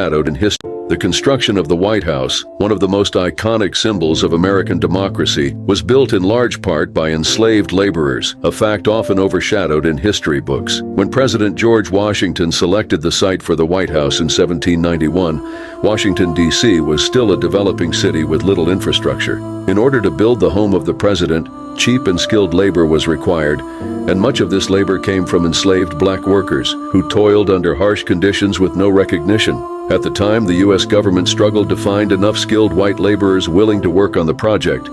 overshadowed in history. The construction of the White House, one of the most iconic symbols of American democracy, was built in large part by enslaved laborers, a fact often overshadowed in history books. When President George Washington selected the site for the White House in 1791, Washington, D.C. was still a developing city with little infrastructure. In order to build the home of the president, cheap and skilled labor was required, and much of this labor came from enslaved black workers who toiled under harsh conditions with no recognition. At the time, the U.S. government struggled to find enough skilled white laborers willing to work on the project,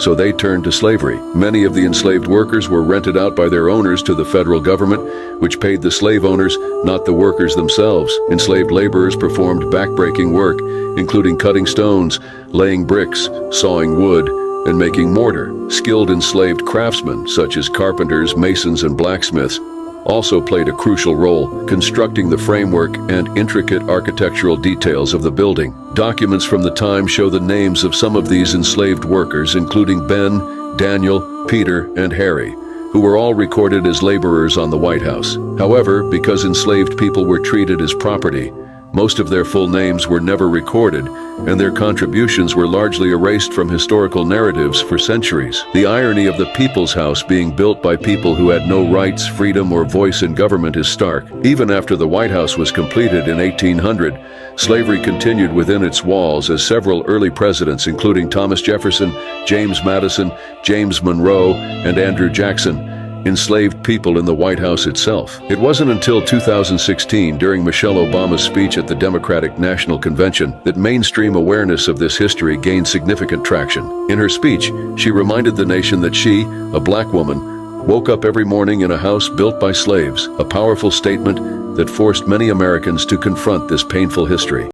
so they turned to slavery. Many of the enslaved workers were rented out by their owners to the federal government, which paid the slave owners, not the workers themselves. Enslaved laborers performed backbreaking work, including cutting stones, laying bricks, sawing wood, and making mortar. Skilled enslaved craftsmen, such as carpenters, masons, and blacksmiths, also played a crucial role, constructing the framework and intricate architectural details of the building. Documents from the time show the names of some of these enslaved workers, including Ben, Daniel, Peter, and Harry, who were all recorded as laborers on the White House. However, because enslaved people were treated as property, most of their full names were never recorded, and their contributions were largely erased from historical narratives for centuries. The irony of the People's House being built by people who had no rights, freedom, or voice in government is stark. Even after the White House was completed in 1800, slavery continued within its walls as several early presidents, including Thomas Jefferson, James Madison, James Monroe, and Andrew Jackson, enslaved people in the White House itself. It wasn't until 2016, during Michelle Obama's speech at the Democratic National Convention, that mainstream awareness of this history gained significant traction. In her speech, she reminded the nation that she, a black woman, woke up every morning in a house built by slaves, a powerful statement that forced many Americans to confront this painful history.